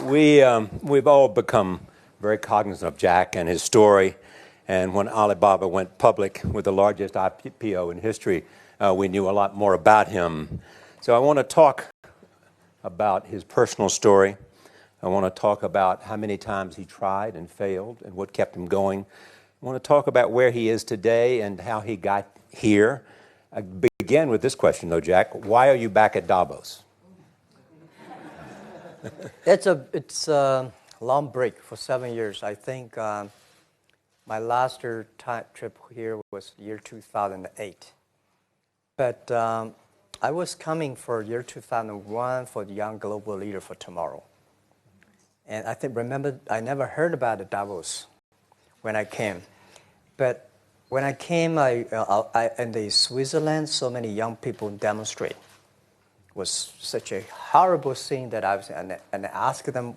We've all become very cognizant of Jack and his story. And when Alibaba went public with the largest IPO in history, we knew a lot more about him. So I want to talk about his personal story. I want to talk about how many times he tried and failed and what kept him going. I want to talk about where he is today and how he got here. I begin with this question, though, Jack. Why are you back at Davos? It's a long break for 7 years. I think my last trip here was year 2008. But I was coming for year 2001 for the Young Global Leader for Tomorrow. And remember, I never heard about the Davos when I came. But when I came, in the Switzerland, so many young people demonstrate. It was such a horrible scene that I asked them,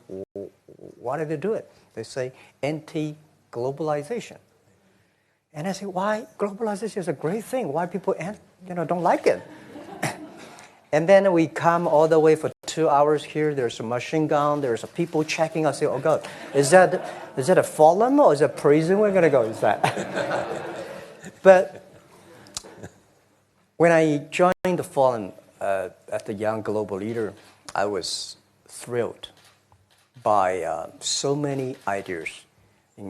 why did they do it? They say, anti-globalization. And I say, why? Globalization is a great thing. Why people don't like it? And then we come all the way for 2 hours here. There's a machine gun. There's people checking. I say, oh, God, is that a forum or is it a prison we're going to go? Is that? But when I joined the forum at the Young Global Leader, I was thrilled by so many ideas.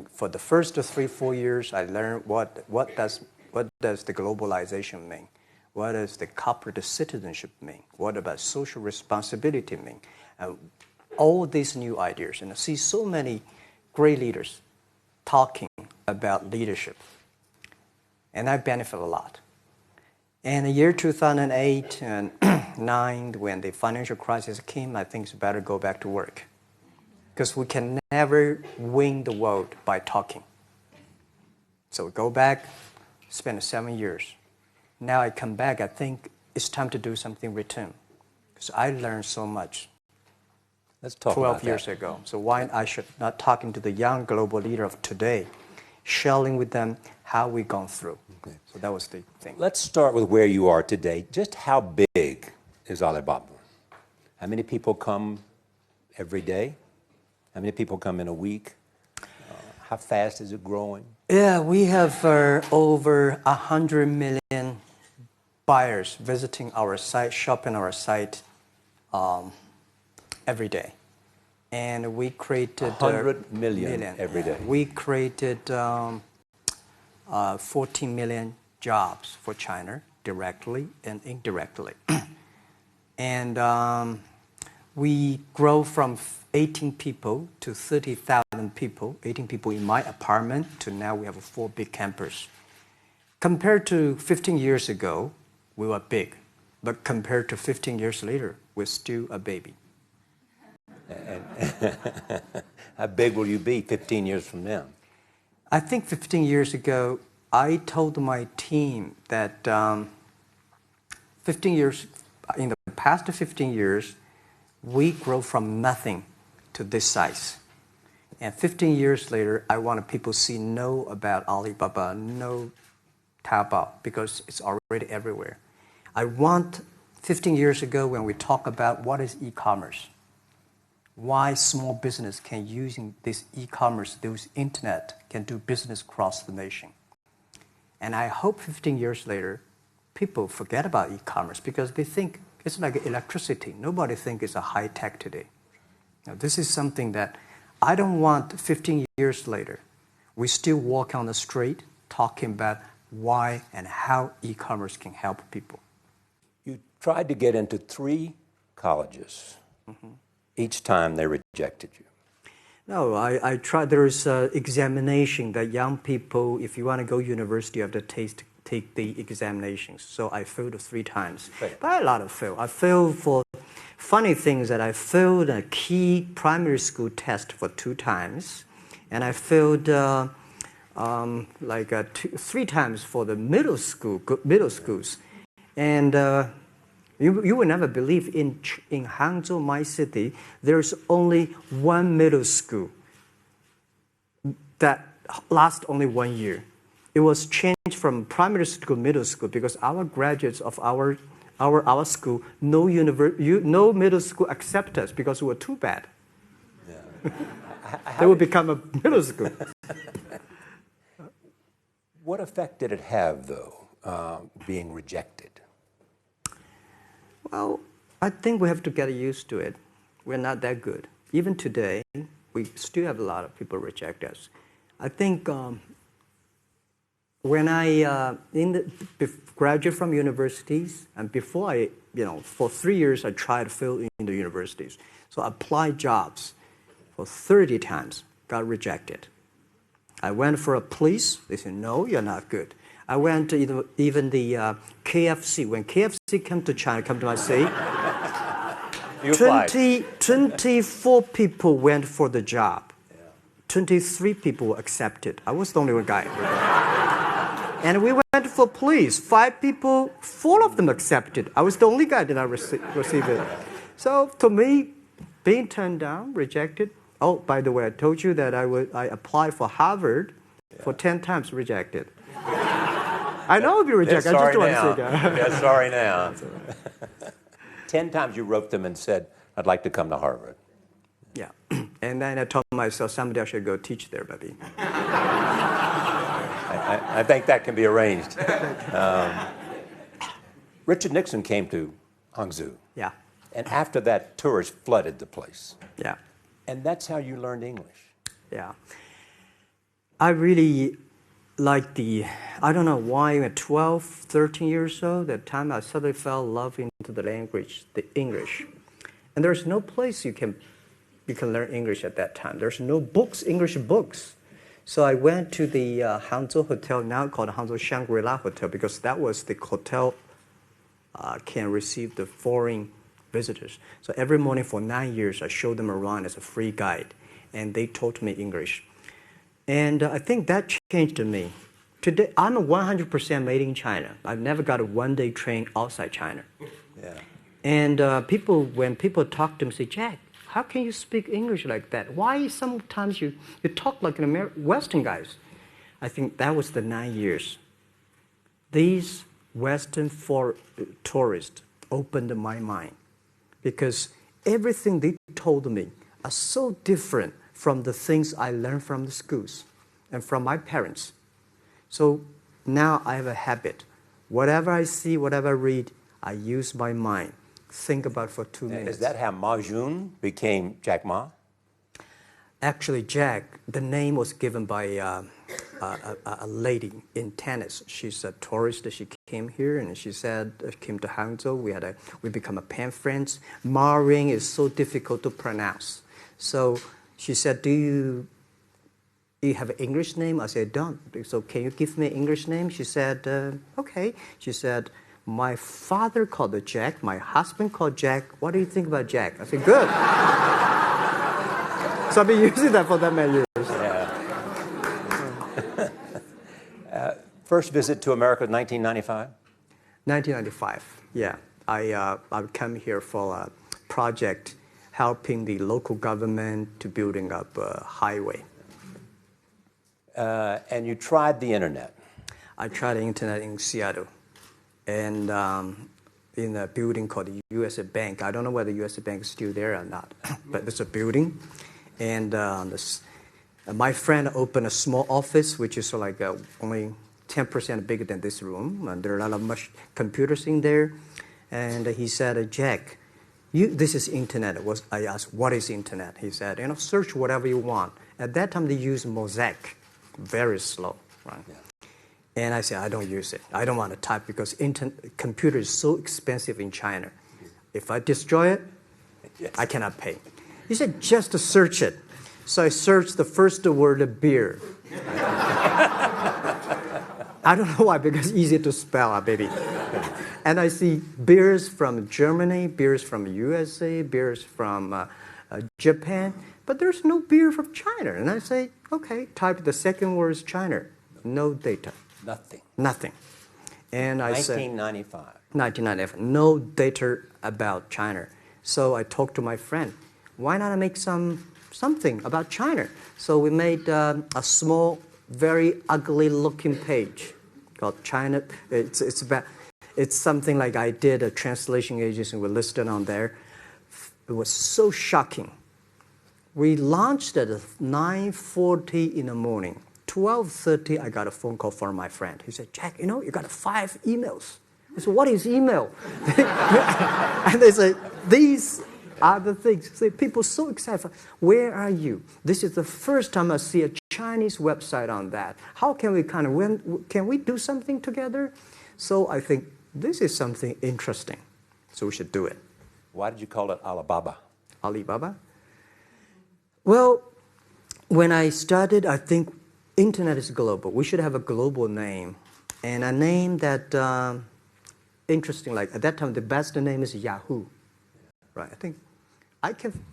For the first 3-4 years, I learned what does the globalization mean? What does the corporate citizenship mean? What about social responsibility mean? All these new ideas. And I see so many great leaders talking about leadership. And I benefit a lot. And the year 2008 and 2009, when the financial crisis came, I think it's better go back to work. Because we can never win the world by talking. So we go back, spend 7 years. Now I come back, I think it's time to do something return. Because I learned so much. Let's talk 12 years ago. So why I should not talking to the young global leader of today, sharing with them how we've gone through. Okay. So that was the thing. Let's start with where you are today. Just how big is Alibaba? How many people come every day? How many people come in a week? How fast is it growing? Yeah, we have over 100 million buyers visiting our site, shopping our site every day. And we created 100 million every day. We created 14 million jobs for China, directly and indirectly. And we grow from 18 people to 30,000 people, 18 people in my apartment, to now we have 4 big campus. Compared to 15 years ago, we were big. But compared to 15 years later, we're still a baby. How big will you be 15 years from now? I think 15 years ago, I told my team that in the past 15 years, we grow from nothing to this size. And 15 years later, I want people to know about Alibaba, know Taobao, because it's already everywhere. I want 15 years ago when we talk about what is e-commerce, why small business can using this e-commerce, this internet, can do business across the nation. And I hope 15 years later, people forget about e-commerce because they think it's like electricity. Nobody thinks it's a high tech today. Now, this is something that I don't want 15 years later. We still walk on the street talking about why and how e-commerce can help people. You tried to get into 3 colleges. Mm-hmm. Each time they rejected you. No, I tried. There is an examination that young people, if you want to go to university, you have to take the examinations. So I failed 3 times. Right. But a lot of fail. I failed for funny things that I failed a key primary school test for 2 times. And I failed 3 times for the middle schools. And you will never believe in Hangzhou, my city, there's only 1 middle school that lasts only 1 year. It was changed from primary school to middle school because our graduates of our school, no middle school accept us because we were too bad. Yeah. They will become a middle school. What effect did it have, though, being rejected? Well, I think we have to get used to it. We're not that good. Even today, we still have a lot of people reject us. I think when I graduated from universities, and before for 3 years I tried to fill in the universities. So I applied jobs for 30 times, got rejected. I went for a police, they said, no, you're not good. I went to even the KFC. When KFC came to China, come to my city, 24 people went for the job. 23 people were accepted. I was the only one guy. And we went for police. 5 people, 4 of them accepted. I was the only guy that I received it. So to me, being turned down, rejected. Oh, by the way, I told you that I applied for Harvard for 10 times, rejected. I know I'll be rejected. I just don't want to say that. Yeah, sorry now. 10 times you wrote them and said, I'd like to come to Harvard. Yeah. And then I told myself, someday I should go teach there, maybe. I think that can be arranged. Richard Nixon came to Hangzhou. Yeah. And after that, tourists flooded the place. Yeah. And that's how you learned English. Yeah. I really like I don't know why, at 12, 13 years old, that time I suddenly fell in love into the language, the English. And there's no place you can learn English at that time. There's no books, English books. So I went to the Hangzhou Hotel, now called Hangzhou Shangri-La Hotel, because that was the hotel can receive the foreign visitors. So every morning for 9 years, I showed them around as a free guide, and they taught me English. And I think that changed me. Today, I'm 100% made in China. I've never got a one-day train outside China. Yeah. And when people talk to me, say, Jack, how can you speak English like that? Why sometimes you talk like an Western guys? I think that was the 9 years. These Western tourists opened my mind, because everything they told me are so different from the things I learned from the schools and from my parents. So now I have a habit. Whatever I see, whatever I read, I use my mind. Think about for 2 minutes. Is that how Ma Jun became Jack Ma? Actually, Jack, the name was given by a lady in tennis. She's a tourist. She came here and she said, came to Hangzhou. We become a pen friends. Ma Ring is so difficult to pronounce. So she said, do you have an English name? I said, don't. So can you give me an English name? She said, okay. She said, my father called it Jack. My husband called Jack. What do you think about Jack? I said, good. So I've been using that for that many years. Yeah. First visit to America, 1995? 1995, yeah. I came here for a project helping the local government to building up a highway. And you tried the internet? I tried the internet in Seattle. And in a building called the USA Bank. I don't know whether the USA Bank is still there or not, but it's a building. And my friend opened a small office, which is like only 10% bigger than this room. And there are a lot of computers in there. And he said, Jack, this is internet. I asked, what is internet? He said, search whatever you want. At that time, they used Mosaic, very slow, right? Yeah. And I said, I don't use it. I don't want to type because computer is so expensive in China. If I destroy it, yes, I cannot pay. He said, just to search it. So I searched the first word, beer. I don't know why, because it's easy to spell, baby. And I see beers from Germany, beers from USA, beers from Japan, but there's no beer from China. And I say, okay, type the second word is China. No data. Nothing. And I said, 1995, no data about China. So I talked to my friend, why not make something about China? So we made a small, very ugly-looking page called China. It's something like I did a translation agency. We listed on there. It was so shocking. We launched at 9:40 in the morning. 12:30, I got a phone call from my friend. He said, Jack, you got 5 emails. I said, what is email? And they say, these are the things. So people so excited. Where are you? This is the first time I see a Chinese website on that. How can we can we do something together? So I think this is something interesting. So we should do it. Why did you call it Alibaba? Alibaba? Well, when I started, I think internet is global. We should have a global name. And a name that, interesting, like at that time, the best name is Yahoo. Right?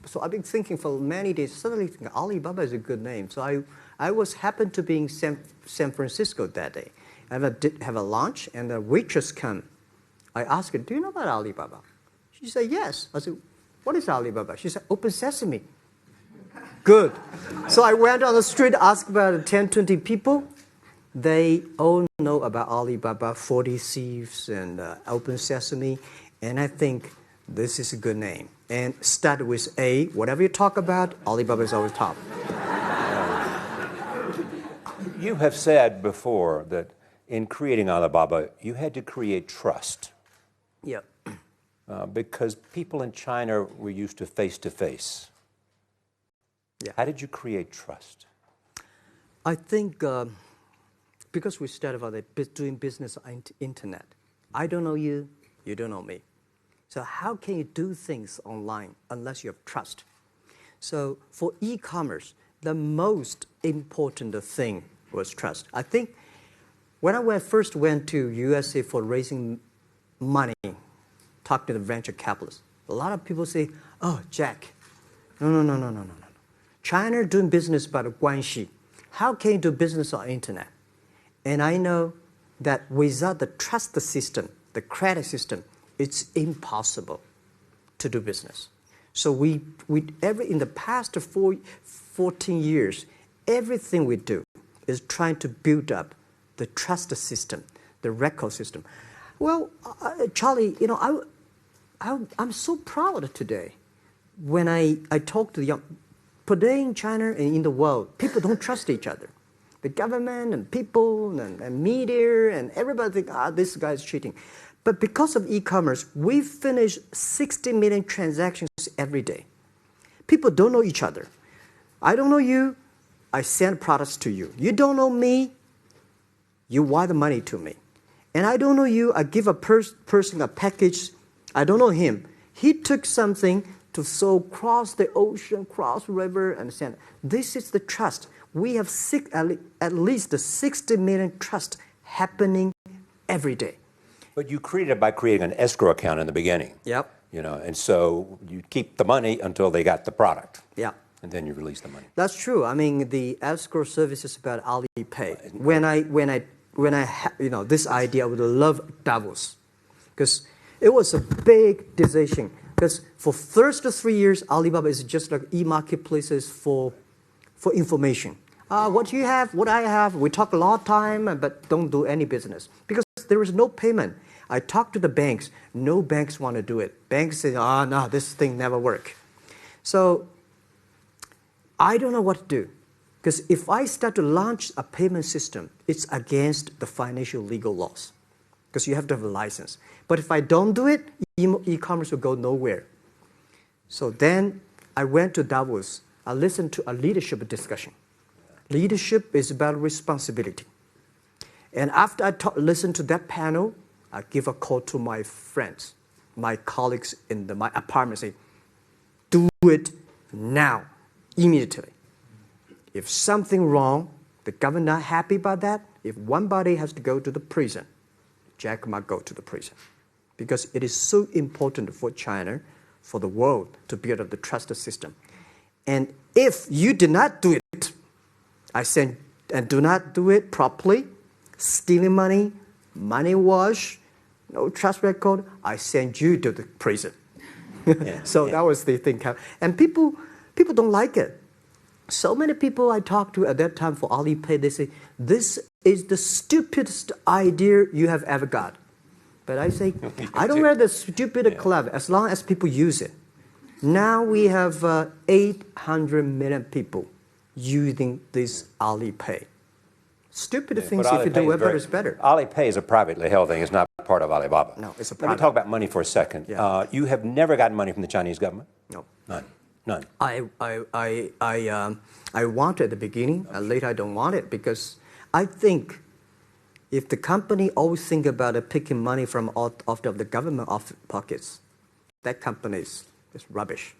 So I've been thinking for many days, suddenly thinking Alibaba is a good name. So I happened to be in San Francisco that day. I did have a lunch, and the waitress came. I asked her, do you know about Alibaba? She said, yes. I said, what is Alibaba? She said, Open Sesame. Good. So I went on the street, asked about 10, 20 people. They all know about Alibaba, 40 Thieves, and Open Sesame. And I think this is a good name. And start with A. Whatever you talk about, Alibaba is always top. You have said before that in creating Alibaba, you had to create trust. Yeah. Because people in China were used to face-to-face. Yeah. How did you create trust? I think because we started out doing business on internet. I don't know you, you don't know me. So how can you do things online unless you have trust? So for e-commerce, the most important thing was trust. I think when I first went to USA for raising money, talk to the venture capitalists, a lot of people say, oh, Jack, no. China doing business by the guanxi. How can you do business on internet? And I know that without the trust system, the credit system, it's impossible to do business. So in the past 14 years, everything we do is trying to build up the trust system, the record system. Well, Charlie, I'm so proud today when I talk to the young. Today in China and in the world, people don't trust each other. The government and people and media and everybody think, this guy's cheating. But because of e-commerce, we finish 60 million transactions every day. People don't know each other. I don't know you, I send products to you. You don't know me, you wire the money to me. And I don't know you, I give a person a package, I don't know him. He took something to cross the ocean, cross river, and send. This is the trust. We have at least 60 million trust happening every day. But you created it by creating an escrow account in the beginning. Yep. And so you keep the money until they got the product. Yeah. And then you release the money. That's true. I mean, the escrow service is about Alipay. When I this idea, I would love Davos, because it was a big decision. Because for first 3 years, Alibaba is just like e-marketplaces for information. What you have, what I have, we talk a lot of time, but don't do any business. Because there is no payment. I talk to the banks. No banks want to do it. Banks say, no, this thing never work. So I don't know what to do. Because if I start to launch a payment system, it's against the financial legal laws. Because you have to have a license. But if I don't do it, e-commerce will go nowhere. So then I went to Davos. I listened to a leadership discussion. Leadership is about responsibility. And after I listened to that panel, I give a call to my friends, my colleagues in my apartment, say, do it now, immediately. If something wrong, the government not happy about that, if one body has to go to the prison, Jack might go to the prison. Because it is so important for China, for the world, to build up the trust system. And if you did not do it, and do not do it properly, stealing money, money wash, no trust record, I send you to the prison. So that was the thing. And people don't like it. So many people I talked to at that time for Alipay, they say, this is the stupidest idea you have ever got. But I say, I don't wear the stupid clever as long as people use it. Now we have 800 million people using this Alipay. Stupid things, if you do it better, is better. Alipay is a privately held thing. It's not part of Alibaba. No, it's a Let private. me talk about money for a second. Yeah. You have never gotten money from the Chinese government? No. None. I want it at the beginning, and later I don't want it, because I think if the company always think about picking money from out of the government pockets, that company is rubbish.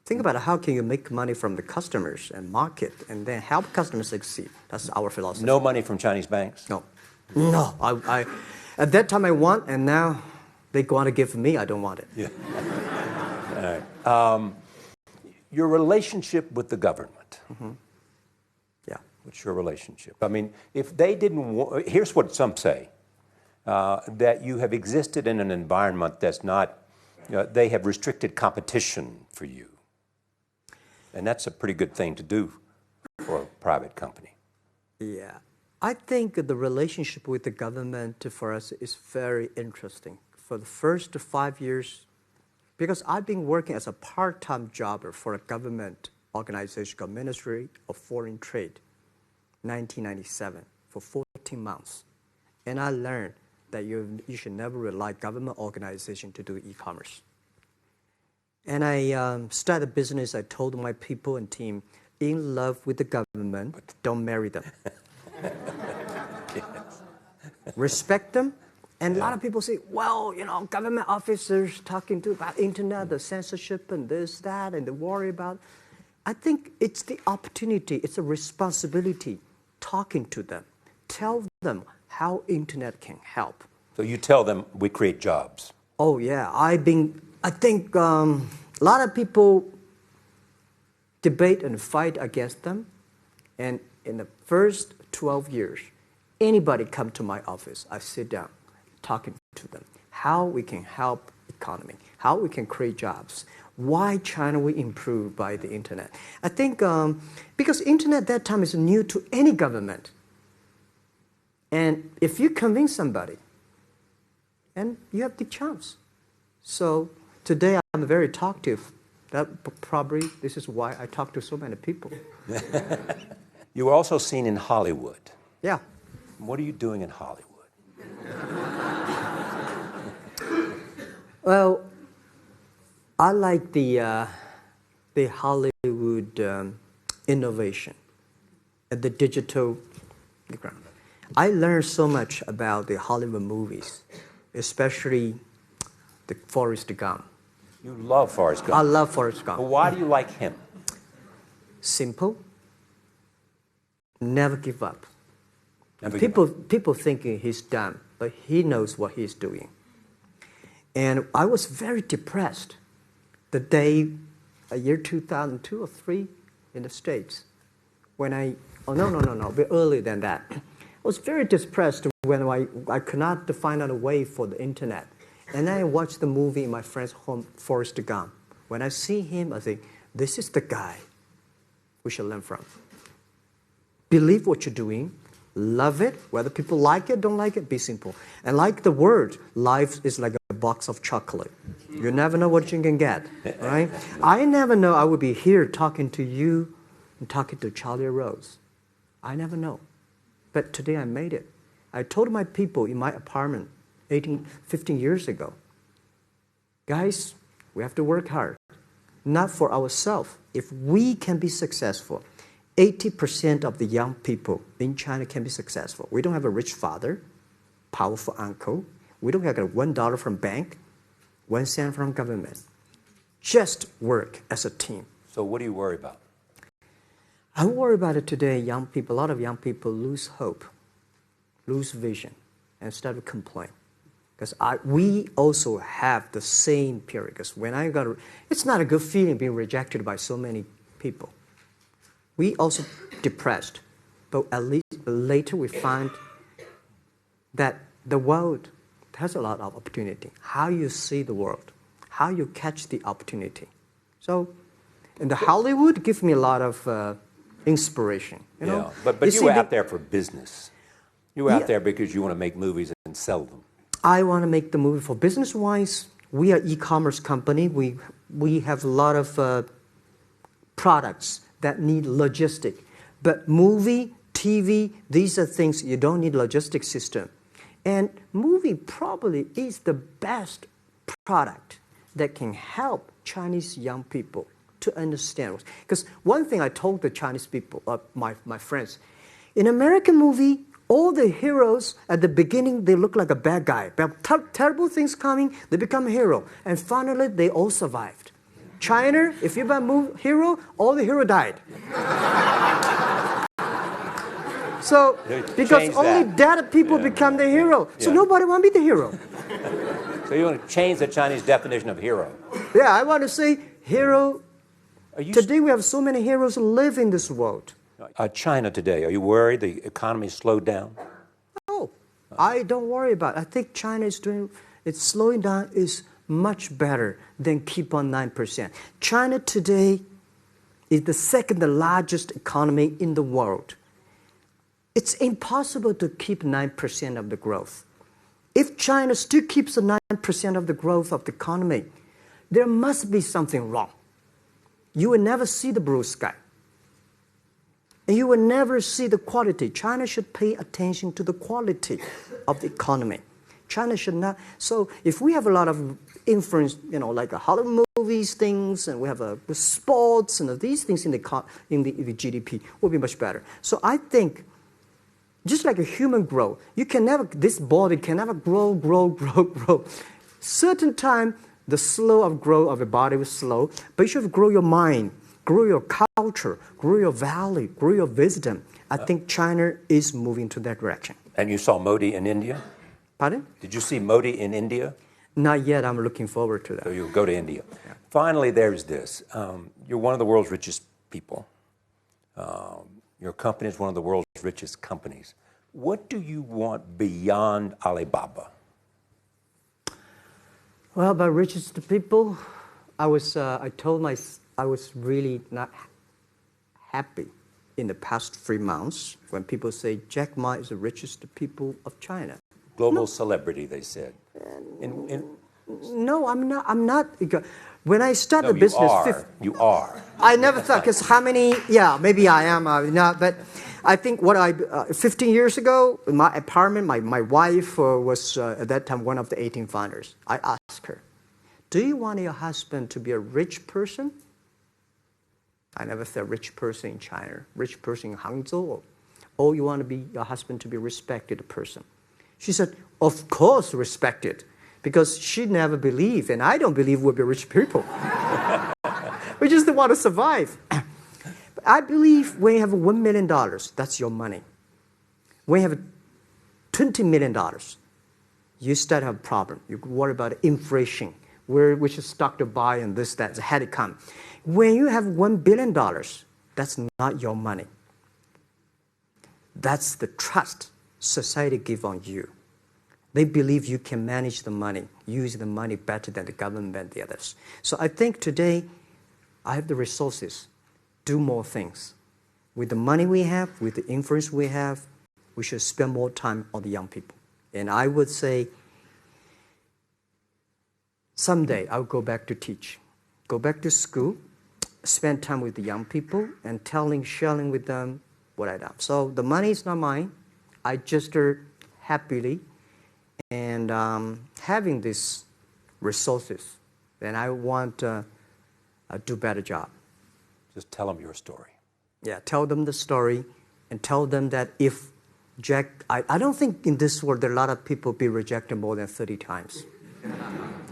Think about how can you make money from the customers and market and then help customers succeed. That's our philosophy. No money from Chinese banks? No. I at that time I want, and now they want to give me, I don't want it. Yeah. All right. Your relationship with the government. Mm-hmm. Yeah. What's your relationship? I mean, if they didn't, here's what some say, that you have existed in an environment that's not, they have restricted competition for you. And that's a pretty good thing to do for a private company. Yeah. I think the relationship with the government for us is very interesting. For the first 5 years, because I've been working as a part-time jobber for a government organization called Ministry of Foreign Trade, 1997, for 14 months. And I learned that you should never rely on government organization to do e-commerce. And I started a business. I told my people and team, in love with the government, but don't marry them. Yes. Respect them. And a lot of people say, well, government officers talking about internet, the censorship and this, that, and they worry about. I think it's the opportunity, it's a responsibility talking to them. Tell them how internet can help. So you tell them we create jobs. Oh, yeah. I think a lot of people debate and fight against them. And in the first 12 years, anybody come to my office, I sit down, talking to them, how we can help economy, how we can create jobs, why China will improve by the internet. I think because internet at that time is new to any government. And if you convince somebody, and you have the chance. So today I'm very talkative. Probably this is why I talk to so many people. You were also seen in Hollywood. Yeah. What are you doing in Hollywood? Well, I like the Hollywood innovation and the digital background. I learned so much about the Hollywood movies, especially the Forrest Gump. You love Forrest Gump. I love Forrest Gump. Well, why do you like him? Simple. Never give up. Never give up. People thinking he's dumb, but he knows what he's doing. And I was very depressed the day, year 2002 or 3 in the States, when a bit earlier than that. I was very depressed when I could not find out a way for the internet. And then I watched the movie in my friend's home, Forrest Gump. When I see him, I think, this is the guy we should learn from. Believe what you're doing. Love it. Whether people like it, don't like it, be simple. And like the word, life is like a box of chocolate. You never know what you can get, right? I never know I would be here talking to you and talking to Charlie Rose. I never know. But today I made it. I told my people in my apartment 15 years ago, guys, we have to work hard. Not for ourselves. If we can be successful, 80% of the young people in China can be successful. We don't have a rich father, powerful uncle. We don't have $1 from bank, 1 cent from government. Just work as a team. So what do you worry about? I worry about it today. Young people, a lot of young people lose hope, lose vision, and start to complain. Because we also have the same period. Because when it's not a good feeling being rejected by so many people. We also depressed, but at least later we find that the world has a lot of opportunity. How you see the world, how you catch the opportunity. So, in the Hollywood gives me a lot of inspiration. You know? But you were out there for business. You were out there because you want to make movies and sell them. I want to make the movie for business-wise. We are e-commerce company. We have a lot of products that need logistic. But movie, TV, these are things you don't need logistic system. And movie probably is the best product that can help Chinese young people to understand. Because one thing I told the Chinese people, my friends, in American movie, all the heroes at the beginning, they look like a bad guy. Terrible things coming, they become a hero. And finally, they all survived. China, if you buy a hero, all the hero died. So, because only dead people become the hero. So nobody want to be the hero. So you want to change the Chinese definition of hero? Yeah, I want to say hero. Today we have so many heroes live in this world. China today, are you worried the economy slowed down? No, I don't worry about it. I think China is it's slowing down is much better than keep on 9%. China today is the second largest economy in the world. It's impossible to keep 9% of the growth. If China still keeps the 9% of the growth of the economy, there must be something wrong. You will never see the blue sky. And you will never see the quality. China should pay attention to the quality of the economy. China should not. So if we have a lot of influence, like Hollywood movies, things, and we have the sports and these things in the GDP, will be much better. So I think, just like a human grow, this body can never grow. Certain time, the slow of growth of the body was slow, but you should grow your mind, grow your culture, grow your value, grow your wisdom. I think China is moving to that direction. And you saw Modi in India? Pardon? Did you see Modi in India? Not yet. I'm looking forward to that. So you'll go to India. Yeah. Finally, there's this. You're one of the world's richest people. Your company is one of the world's richest companies. What do you want beyond Alibaba? Well, by richest people, I was really not happy in the past 3 months when people say Jack Ma is the richest people of China. Global celebrity, they said. No, I'm not. When I started the business... You are. I never thought, because maybe I am, not, but I think 15 years ago, in my apartment, my wife was at that time one of the 18 founders. I asked her, do you want your husband to be a rich person? I never said rich person in China, rich person in Hangzhou, or you want your husband to be a respected person? She said, of course respected, because she never believed, and I don't believe we'll be rich people. We just want to survive. But I believe when you have $1 million, that's your money. When you have $20 million, you start to have a problem. You worry about inflation, which stock to buy and this, that, had it come. When you have $1 billion, that's not your money. That's the trust society give on you. They believe you can manage the money, use the money better than the government and the others. So I think today, I have the resources, do more things. With the money we have, with the influence we have, we should spend more time on the young people. And I would say, someday I'll go back to teach. Go back to school, spend time with the young people, and sharing with them what I've done. So the money is not mine. I just happily and having these resources, then I want to do a better job. Just tell them your story. Yeah, tell them the story and tell them that if Jack, I don't think in this world there are a lot of people be rejected more than 30 times.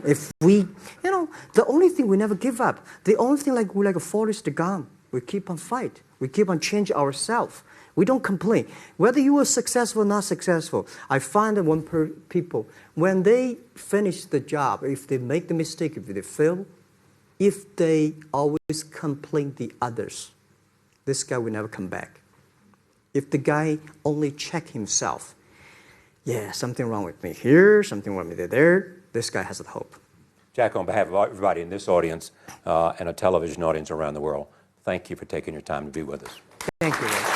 If we, the only thing we never give up, the only thing we're like a Forrest Gump, we keep on fight. We keep on changing ourselves. We don't complain. Whether you are successful or not successful, I find that people, when they finish the job, if they make the mistake, if they fail, if they always complain the others, this guy will never come back. If the guy only check himself, something wrong with me here, something wrong with me there, this guy has a hope. Jack, on behalf of everybody in this audience and a television audience around the world, thank you for taking your time to be with us. Thank you.